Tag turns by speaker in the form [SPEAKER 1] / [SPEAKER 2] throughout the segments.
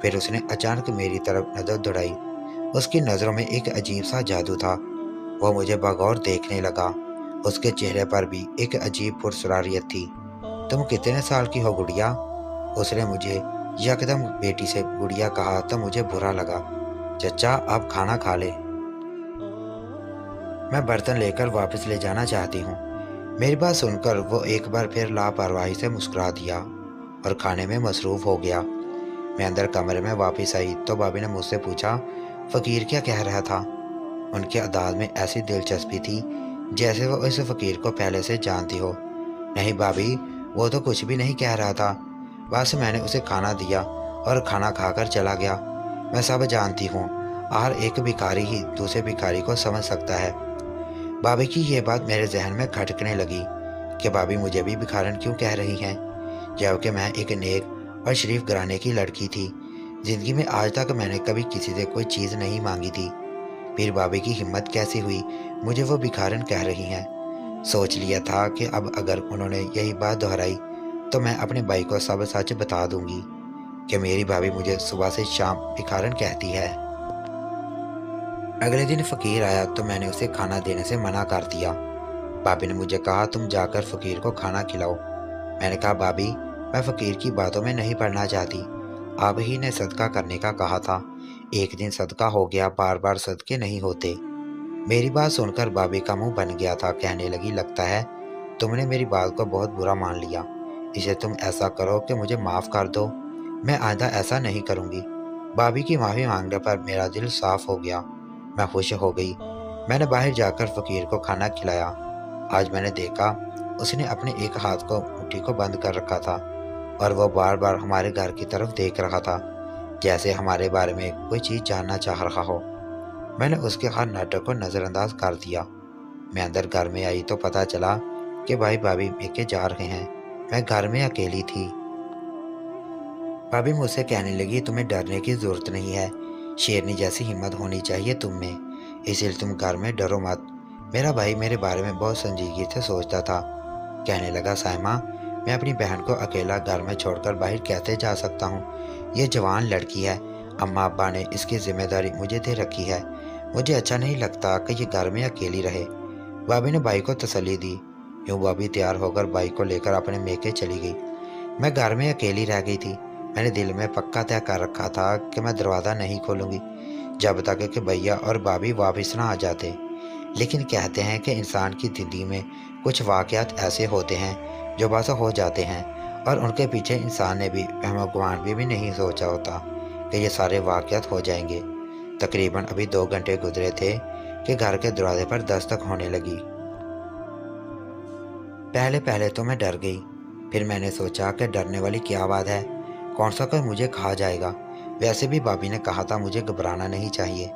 [SPEAKER 1] پھر اس نے اچانک میری طرف نظر دوڑائی۔ اس کی نظروں میں ایک عجیب سا جادو تھا۔ وہ مجھے بغور دیکھنے لگا۔ اس کے چہرے پر بھی ایک عجیب پرسراریت تھی۔ تم کتنے سال کی ہو گڑیا؟ اس نے مجھے یکدم بیٹی سے گڑیا کہا تو مجھے برا لگا۔ چچا آپ کھانا کھا لے، میں برتن لے کر واپس لے جانا چاہتی ہوں۔ میری بات سن کر وہ ایک بار پھر لاپرواہی سے مسکرا دیا اور کھانے میں مصروف ہو گیا۔ میں اندر کمرے میں واپس آئی تو بھابھی نے مجھ سے پوچھا فقیر کیا کہہ رہا تھا۔ ان کے انداز میں ایسی دلچسپی تھی جیسے وہ اس فقیر کو پہلے سے جانتی ہو۔ نہیں بھابھی، وہ تو کچھ بھی نہیں کہہ رہا تھا، بس میں نے اسے کھانا دیا اور کھانا کھا کر چلا گیا۔ میں سب جانتی ہوں، ہر ایک بھکاری ہی دوسرے بھکاری کو سمجھ سکتا ہے۔ بھابھی کی یہ بات میرے ذہن میں کھٹکنے لگی کہ بھابھی مجھے بھی بھکارن کیوں کہہ رہی ہیں، جبکہ میں ایک نیک اور شریف گھرانے کی لڑکی تھی۔ زندگی میں آج تک میں نے کبھی کسی سے کوئی چیز نہیں مانگی تھی، پھر بھابھی کی ہمت کیسی ہوئی مجھے وہ بھکارن کہہ رہی ہیں۔ سوچ لیا تھا کہ اب اگر انہوں نے یہی بات دہرائی تو میں اپنے بھائی کو سب سچ بتا دوں گی کہ میری بھابھی مجھے صبح سے شام بھکارن کہتی ہے۔ اگلے دن فقیر آیا تو میں نے اسے کھانا دینے سے منع کر دیا۔ بھابھی نے مجھے کہا تم جا کر فقیر کو کھانا کھلاؤ۔ میں نے کہا بھابھی میں فقیر کی باتوں میں نہیں پڑنا چاہتی، آپ ہی نے صدقہ کرنے کا کہا تھا، ایک دن صدقہ ہو گیا، بار بار صدقے نہیں ہوتے۔ میری بات سن کر بھابھی کا منہ بن گیا تھا، کہنے لگی لگتا ہے تم نے میری بات کو بہت برا مان لیا، اسے تم ایسا کرو کہ مجھے معاف کر دو، میں آئندہ ایسا نہیں کروں گی۔ بھابھی کی معافی مانگنے پر میرا دل صاف ہو گیا، میں خوش ہو گئی۔ میں نے باہر جا کر فقیر کو کھانا کھلایا۔ آج میں نے دیکھا اس نے اپنے ایک ہاتھ کو مٹھی کو بند کر رکھا تھا اور وہ بار بار ہمارے گھر کی طرف دیکھ رہا تھا جیسے ہمارے بارے میں کوئی چیز جاننا چاہ رہا ہو۔ میں نے اس کے ہر ناٹک کو نظر انداز کر دیا۔ میں اندر گھر میں آئی تو پتہ چلا کہ بھائی بھابھی میکے جا رہے ہیں، میں گھر میں اکیلی تھی۔ بھابھی مجھ سے کہنے لگی تمہیں ڈرنے کی ضرورت نہیں ہے، شیرنی جیسی ہمت ہونی چاہیے تم میں، اس لیے تم گھر میں ڈرو مت۔ میرا بھائی میرے بارے میں بہت سنجیدگی سے سوچتا تھا۔ کہنے لگا سائمہ میں اپنی بہن کو اکیلا گھر میں چھوڑ کر باہر کیسے جا سکتا ہوں، یہ جوان لڑکی ہے، اماں ابا نے اس کی ذمہ داری مجھے دے رکھی ہے، مجھے اچھا نہیں لگتا کہ یہ گھر میں اکیلی رہے۔ بھابھی نے بھائی کو تسلی دی۔ یوں بھابھی تیار ہو کر بھائی کو لے کر اپنے میکے چلی گئی۔ میں گھر میں اکیلی رہ گئی تھی۔ میں نے دل میں پکا طے کر رکھا تھا کہ میں دروازہ نہیں کھولوں گی جب تک کہ بھیا اور بھابھی واپس نہ آ جاتے۔ لیکن کہتے ہیں کہ انسان کی زندگی میں کچھ واقعات ایسے ہوتے ہیں جو بس ہو جاتے ہیں اور ان کے پیچھے انسان نے بھی وہم و گمان بھی نہیں سوچا ہوتا کہ یہ سارے واقعات ہو جائیں گے۔ تقریباً ابھی 2 گھنٹے گزرے تھے کہ گھر کے دروازے پر دستک ہونے لگی۔ پہلے تو میں ڈر گئی، پھر میں نے سوچا کہ ڈرنے والی کیا بات ہے، کون سا کوئی مجھے کھا جائے گا، ویسے بھی بھابھی نے کہا تھا مجھے گھبرانا نہیں چاہیے۔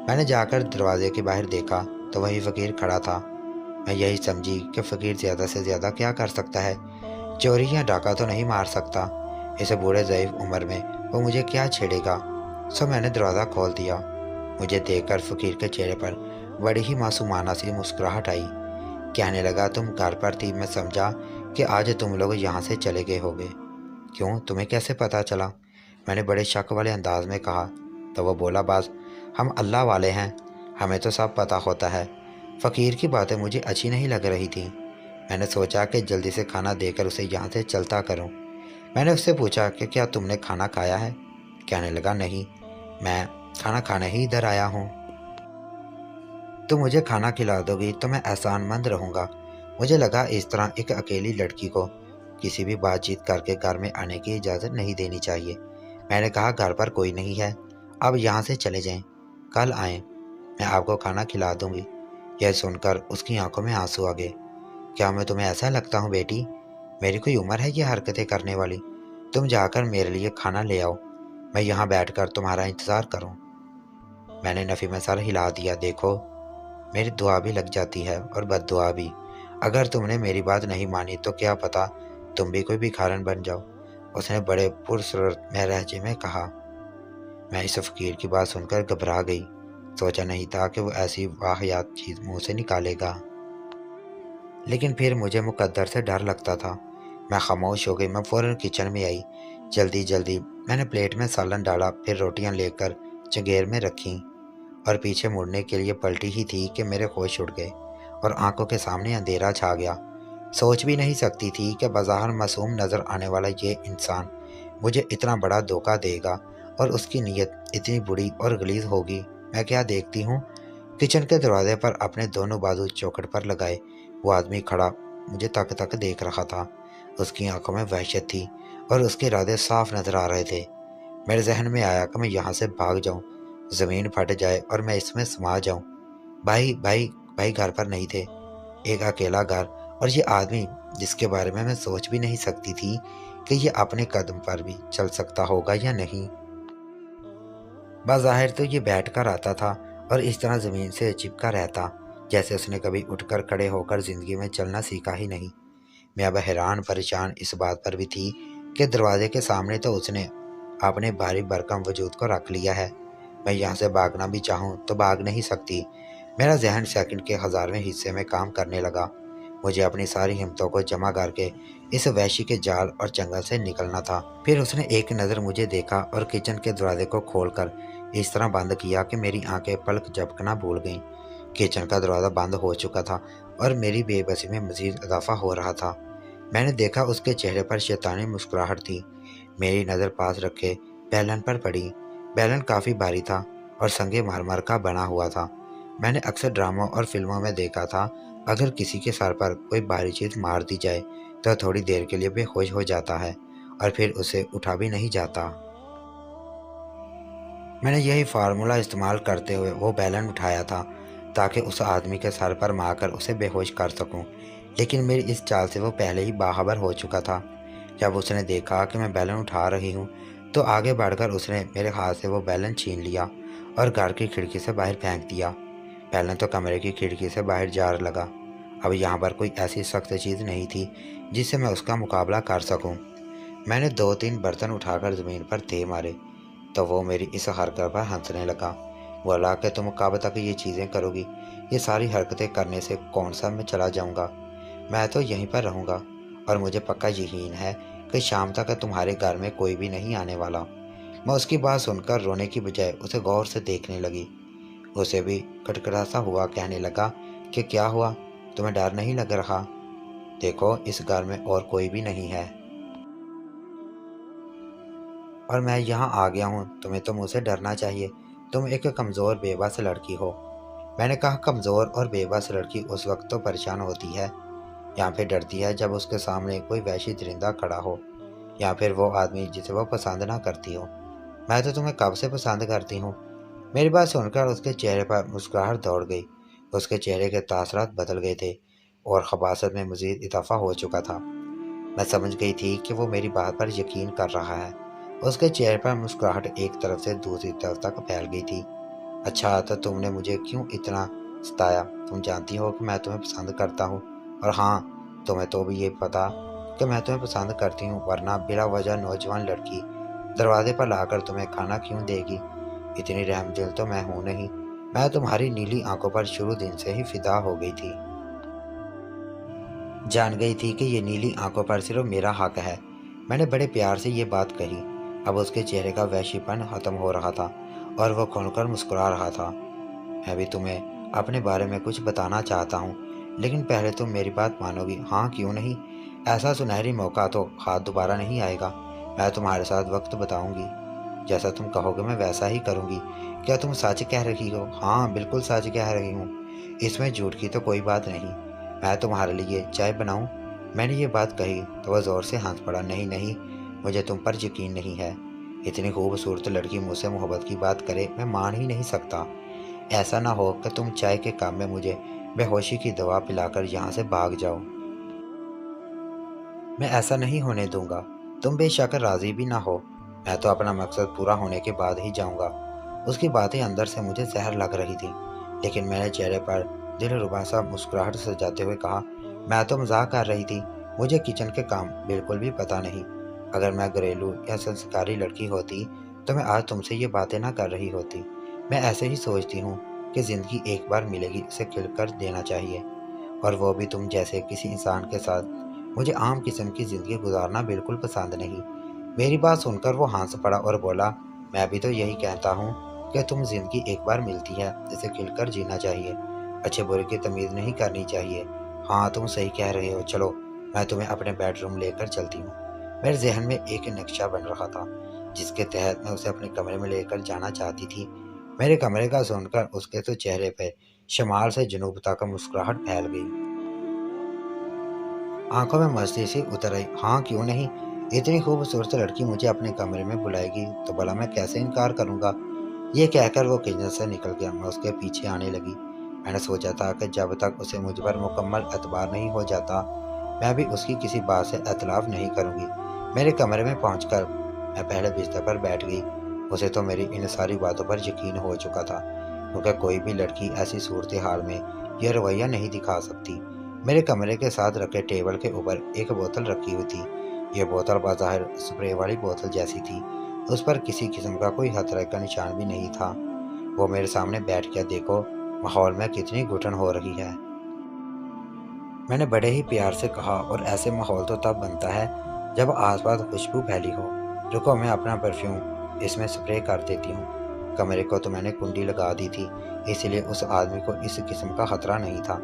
[SPEAKER 1] میں نے جا کر دروازے کے باہر دیکھا تو وہی فقیر کھڑا تھا۔ میں یہی سمجھی کہ فقیر زیادہ سے زیادہ کیا کر سکتا ہے، چوری یا ڈاکہ تو نہیں مار سکتا، اسے بوڑھے ضعیف عمر میں وہ مجھے کیا چھیڑے گا۔ سو میں نے دروازہ کھول دیا۔ مجھے دیکھ کر فقیر کے چہرے پر بڑی ہی معصومانہ سی مسکراہٹ آئی۔ کہنے لگا تم گھر پر تھی، میں سمجھا کہ آج تم لوگ یہاں سے چلے گئے ہوگے۔ کیوں، تمہیں کیسے پتہ چلا؟ میں نے بڑے شک والے انداز میں کہا تو وہ بولا بس ہم اللہ والے ہیں، ہمیں تو سب پتہ ہوتا ہے۔ فقیر کی باتیں مجھے اچھی نہیں لگ رہی تھیں۔ میں نے سوچا کہ جلدی سے کھانا دے کر اسے یہاں سے چلتا کروں۔ میں نے اس سے پوچھا کہ کیا تم نے کھانا کھایا ہے؟ کہنے لگا نہیں، میں کھانا کھانے ہی ادھر آیا ہوں۔ تم مجھے کھانا کھلا دو گی تو میں احسان مند رہوں گا۔ مجھے لگا اس طرح ایک اکیلی لڑکی کو کسی بھی بات چیت کر کے گھر میں آنے کی اجازت نہیں دینی چاہیے۔ میں نے کہا گھر پر کوئی نہیں ہے، اب یہاں سے چلے جائیں، کل آئیں، میں آپ کو کھانا کھلا دوں گی۔ یہ سن کر اس کی آنکھوں میں آنسو آ گئے۔ کیا میں تمہیں ایسا لگتا ہوں بیٹی؟ میری کوئی عمر ہے یہ حرکتیں کرنے والی؟ تم جا کر میرے لیے کھانا لے آؤ، میں یہاں بیٹھ کر تمہارا انتظار کروں۔ میں نے نفی میں سر ہلا دیا۔ دیکھو میری دعا بھی لگ جاتی ہے اور بد دعا بھی، اگر تم نے میری بات نہیں مانی تو کیا پتہ تم بھی کوئی بھکارن بن جاؤ، اس نے بڑے پرسرور لہجے میں کہا۔ میں اس فقیر کی بات سن کر گھبرا گئی، سوچا نہیں تھا کہ وہ ایسی واہیات چیز منہ سے نکالے گا، لیکن پھر مجھے مقدر سے ڈر لگتا تھا۔ میں خاموش ہو گئی۔ میں فوراً کچن میں آئی، جلدی جلدی میں نے پلیٹ میں سالن ڈالا، پھر روٹیاں لے کر چنگیر میں رکھیں اور پیچھے مڑنے کے لیے پلٹی ہی تھی کہ میرے ہوش اڑ گئے اور آنکھوں کے سامنے اندھیرا چھا گیا۔ سوچ بھی نہیں سکتی تھی کہ بظاہر معصوم نظر آنے والا یہ انسان مجھے اتنا بڑا دھوکہ دے گا اور اس کی نیت اتنی بری اور غلیظ ہوگی۔ میں کیا دیکھتی ہوں، کچن کے دروازے پر اپنے دونوں بازو چوکھٹ پر لگائے وہ آدمی کھڑا مجھے تک تک دیکھ رہا تھا۔ اس کی آنکھوں میں وحشت تھی اور اس کے ارادے صاف نظر آ رہے تھے۔ میرے ذہن میں آیا کہ میں یہاں سے بھاگ جاؤں، زمین پھٹ جائے اور میں اس میں سما جاؤں۔ بھائی بھائی بھائی گھر پر نہیں تھے، ایک اکیلا گھر، اور یہ آدمی جس کے بارے میں سوچ بھی نہیں سکتی تھی کہ یہ اپنے قدم پر بھی چل سکتا ہوگا یا نہیں۔ بظاہر تو یہ بیٹھ کر آتا تھا اور اس طرح زمین سے چپکا رہتا جیسے اس نے کبھی اٹھ کر کھڑے ہو کر زندگی میں چلنا سیکھا ہی نہیں۔ میں اب حیران پریشان اس بات پر بھی تھی کہ دروازے کے سامنے تو اس نے اپنے بھاری بھرکم وجود کو رکھ لیا ہے۔ میں یہاں سے بھاگنا بھی چاہوں تو بھاگ نہیں سکتی۔ میرا ذہن سیکنڈ کے 1000ویں حصے میں کام کرنے لگا۔ مجھے اپنی ساری ہمتوں کو جمع کر کے اس وحشی کے جال اور جنگل سے نکلنا تھا۔ پھر اس نے ایک نظر مجھے دیکھا اور کچن کے دروازے کو کھول کر اس طرح بند کیا کہ میری آنکھیں پلک جھپکنا بھول گئیں۔ کچن کا دروازہ بند ہو چکا تھا اور میری بے بسی میں مزید اضافہ ہو رہا تھا۔ میں نے دیکھا اس کے چہرے پر شیطانی مسکراہٹ تھی۔ میری نظر پاس رکھے بیلن پر پڑی۔ بیلن کافی بھاری تھا اور سنگ مرمر کا بنا ہوا تھا۔ میں نے اکثر ڈراموں اور فلموں میں دیکھا تھا، اگر کسی کے سر پر کوئی بھاری چیز مار دی جائے تو تھوڑی دیر کے لیے بے ہوش ہو جاتا ہے اور پھر اسے اٹھا بھی نہیں جاتا۔ میں نے یہی فارمولہ استعمال کرتے ہوئے وہ بیلن اٹھایا تھا تاکہ اس آدمی کے سر پر مار کر اسے بے ہوش کر سکوں، لیکن میری اس چال سے وہ پہلے ہی باخبر ہو چکا تھا۔ جب اس نے دیکھا کہ میں بیلن اٹھا رہی ہوں تو آگے بڑھ کر اس نے میرے ہاتھ سے وہ بیلن چھین لیا اور گھر کی کھڑکی سے باہر پھینک دیا۔ بیلن تو کمرے کی کھڑکی سے باہر جا لگا۔ اب یہاں پر کوئی ایسی سخت چیز نہیں تھی جس سے میں اس کا مقابلہ کر سکوں۔ میں نے 2-3 برتن اٹھا کر زمین پر دے مارے تو وہ میری اس حرکت پر ہنسنے لگا۔ بولا کہ تم کب تک یہ چیزیں کرو گی؟ یہ ساری حرکتیں کرنے سے کون سا میں چلا جاؤں گا؟ میں تو یہیں پر رہوں گا اور مجھے پکا یقین ہے کہ شام تک تمہارے گھر میں کوئی بھی نہیں آنے والا۔ میں اس کی بات سن کر رونے کی بجائے اسے غور سے دیکھنے لگی۔ اسے بھی کٹکٹا سا ہوا کہنے لگا کہ کیا ہوا، تمہیں ڈر نہیں لگ رہا؟ دیکھو اس گھر میں اور کوئی بھی نہیں ہے اور میں یہاں آ گیا ہوں، تمہیں تو مجھ سے ڈرنا چاہیے، تم ایک کمزور بے بس لڑکی ہو۔ میں نے کہا کمزور اور بے بس لڑکی اس وقت تو پریشان ہوتی ہے یا پھر ڈرتی ہے جب اس کے سامنے کوئی وحشی درندہ کھڑا ہو یا پھر وہ آدمی جسے وہ پسند نہ کرتی ہو۔ میں تو تمہیں کب سے پسند کرتی ہوں۔ میری بات سن کر اس کے چہرے پر مسکراہٹ دوڑ گئی۔ اس کے چہرے کے تاثرات بدل گئے تھے اور خباثت میں مزید اضافہ ہو چکا تھا۔ میں سمجھ گئی تھی کہ وہ میری بات پر یقین کر رہا ہے۔ اس کے چہرے پر مسکراہٹ ایک طرف سے دوسری طرف تک پھیل گئی تھی۔ اچھا تو تم نے مجھے کیوں اتنا ستایا؟ تم جانتی ہو کہ میں تمہیں پسند کرتا ہوں، اور ہاں تمہیں تو بھی یہ پتا کہ میں تمہیں پسند کرتی ہوں، ورنہ بلا وجہ نوجوان لڑکی دروازے پر لا کر تمہیں کھانا کیوں دے گی؟ اتنی رحم دل تو میں ہوں نہیں۔ میں تمہاری نیلی آنکھوں پر شروع دن سے ہی فدا ہو گئی تھی، جان گئی تھی کہ یہ نیلی آنکھوں پر صرف میرا حق ہے۔ میں نے بڑے پیار سے یہ بات کہی۔ اب اس کے چہرے کا وحشی پن ختم ہو رہا تھا اور وہ کھل کر مسکرا رہا تھا۔ میں بھی تمہیں اپنے بارے میں کچھ بتانا چاہتا ہوں، لیکن پہلے تم میری بات مانو گی؟ ہاں کیوں نہیں، ایسا سنہری موقع تو ہاتھ دوبارہ نہیں آئے گا۔ میں تمہارے ساتھ وقت بتاؤں گی، جیسا تم کہو گے میں ویسا ہی کروں گی۔ کیا تم سچ کہہ رہی ہو؟ ہاں بالکل سچ کہہ رہی ہوں، اس میں جھوٹ کی تو کوئی بات نہیں۔ میں تمہارے لیے چائے بناؤں؟ میں نے یہ بات کہی تو وہ زور سے ہنس پڑا۔ نہیں نہیں، مجھے تم پر یقین نہیں ہے، اتنی خوبصورت لڑکی مجھ سے محبت کی بات کرے، میں مان ہی نہیں سکتا۔ ایسا نہ ہو کہ تم چائے کے کام میں مجھے بے ہوشی کی دوا پلا کر یہاں سے بھاگ جاؤ۔ میں ایسا نہیں ہونے دوں گا، تم بے شک راضی بھی نہ ہو۔ میں تو اپنا مقصد پورا ہونے کے بعد ہی جاؤں گا۔ اس کی باتیں اندر سے مجھے زہر لگ رہی تھی، لیکن میں نے چہرے پر دل ربا سا مسکراہٹ سجاتے ہوئے کہا، میں تو مزاق کر رہی تھی، مجھے کچن کے کام بالکل بھی پتہ نہیں۔ اگر میں گھریلو یا سنسکاری لڑکی ہوتی تو میں آج تم سے یہ باتیں نہ کر رہی ہوتی۔ میں ایسے ہی سوچتی ہوں کہ زندگی ایک بار ملے گی، اسے کھل کر دینا چاہیے، اور وہ بھی تم جیسے کسی انسان کے ساتھ۔ مجھے عام قسم کی زندگی گزارنا بالکل پسند نہیں۔ میری بات سن کر وہ ہنس پڑا اور بولا، میں بھی تو یہی کہتا ہوں کہ تم زندگی ایک بار ملتی ہے، اسے کھل کر جینا چاہیے، اچھے برے کی تمیز نہیں کرنی چاہیے۔ ہاں تم صحیح کہہ رہے ہو، چلو میں تمہیں اپنے بیڈ روم لے کر چلتی ہوں۔ میرے ذہن میں ایک نقشہ بن رہا تھا جس کے تحت میں اسے اپنے کمرے میں لے کر جانا چاہتی تھی۔ میرے کمرے کا سن کر اس کے تو چہرے پہ شمال سے جنوب تک مسکراہٹ پھیل گئی، آنکھوں میں مستی سی اتر آئی۔ ہاں کیوں نہیں، اتنی خوبصورت لڑکی مجھے اپنے کمرے میں بلائے گی تو بھلا میں کیسے انکار کروں گا؟ یہ کہہ کر وہ کچن سے نکل گیا۔ میں اس کے پیچھے آنے لگی۔ میں نے سوچا تھا کہ جب تک اسے مجھ پر مکمل اعتبار نہیں ہو جاتا میں بھی اس کی کسی بات سے اختلاف نہیں کروں گی۔ میرے کمرے میں پہنچ کر میں پہلے بستر پر بیٹھ گئی۔ اسے تو میری ان ساری باتوں پر یقین ہو چکا تھا، کیونکہ کوئی بھی لڑکی ایسی صورتحال میں یہ رویہ نہیں دکھا سکتی۔ میرے کمرے کے ساتھ رکھے ٹیبل کے اوپر ایک بوتل رکھی ہوئی تھی۔ یہ بوتل بظاہر اسپرے والی بوتل جیسی تھی، اس پر کسی قسم کا کوئی خطرے کا نشان بھی نہیں تھا۔ وہ میرے سامنے بیٹھ کے، دیکھو ماحول میں کتنی گھٹن ہو رہی ہے، میں نے بڑے ہی پیار سے کہا، اور ایسے ماحول تو تب بنتا ہے جب آس پاس خوشبو پھیلی ہو۔ رکو میں اپنا پرفیوم اس میں سپرے کر دیتی ہوں۔ کمرے کو تو میں نے کنڈی لگا دی تھی، اس لیے اس آدمی کو اس قسم کا خطرہ نہیں تھا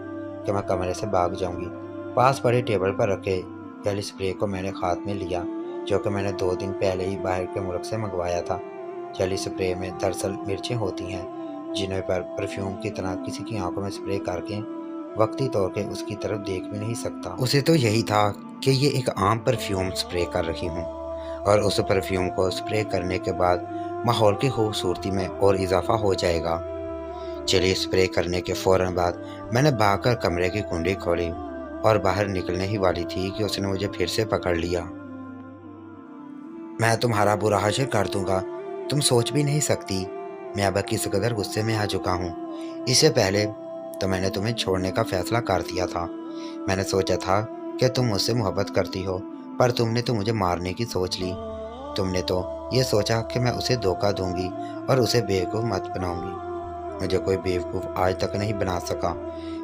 [SPEAKER 1] کہ میں کمرے سے بھاگ جاؤں گی۔ پاس پڑے ٹیبل پر رکھے جیلی سپرے کو میں نے ہاتھ میں لیا، جو کہ میں نے 2 دن پہلے ہی باہر کے ملک سے منگوایا تھا۔ جیلی سپرے میں دراصل مرچیں ہوتی ہیں جنہیں پر پرفیوم کی طرح کسی کی آنکھوں میں سپرے کر کے وقتی طور پہ اس کی طرف دیکھ بھی نہیں سکتا۔ اسے تو یہی تھا کہ یہ ایک عام پرفیوم سپرے کر رہی ہوں، اور اس پرفیوم کو سپرے کرنے کے بعد ماحول کی خوبصورتی میں اور اضافہ ہو جائے گا۔ چلیے سپرے کرنے کے فوراً بعد میں نے بھاگ کر کمرے کی کنڈی کھولی اور باہر نکلنے ہی والی تھی کہ اس نے مجھے پھر سے پکڑ لیا۔ میں تمہارا برا حشر کر دوں گا، تم سوچ بھی نہیں سکتی میں اب کس قدر غصے میں آ چکا ہوں۔ اس سے پہلے تو میں نے تمہیں چھوڑنے کا فیصلہ کر دیا تھا۔ میں نے سوچا تھا کہ تم مجھ سے محبت کرتی ہو، پر تم نے تو مجھے مارنے کی سوچ لی۔ تم نے تو یہ سوچا کہ میں اسے دھوکہ دوں گی اور اسے بیوقوف مت بناؤں گی۔ مجھے کوئی بیوقوف آج تک نہیں بنا سکا۔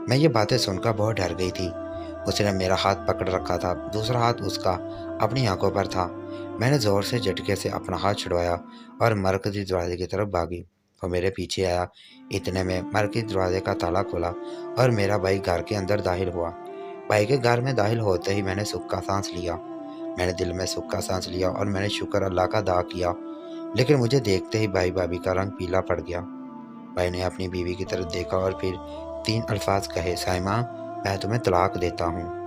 [SPEAKER 1] میں یہ باتیں سن کر بہت ڈر گئی تھی۔ اس نے میرا ہاتھ پکڑ رکھا تھا، دوسرا ہاتھ اس کا اپنی آنکھوں پر تھا۔ میں نے زور سے جھٹکے سے اپنا ہاتھ چھڑوایا اور مرکزی دروازے کی طرف بھاگی۔ وہ میرے پیچھے آیا۔ اتنے میں مرکزی دروازے کا تالا کھلا اور میرا بھائی گھر کے اندر داخل ہوا۔ بھائی کے گھر میں داخل ہوتے ہی میں نے سکھ کا سانس لیا۔ میں نے دل میں سکھ کا سانس لیا اور میں نے شکر اللہ کا ادا کیا، لیکن مجھے دیکھتے ہی بھائی بھابھی کا رنگ پیلا پڑ گیا۔ بھائی نے اپنی بیوی کی طرف دیکھا اور پھر 3 الفاظ کہے، سائمہ میں تمہیں طلاق دیتا ہوں۔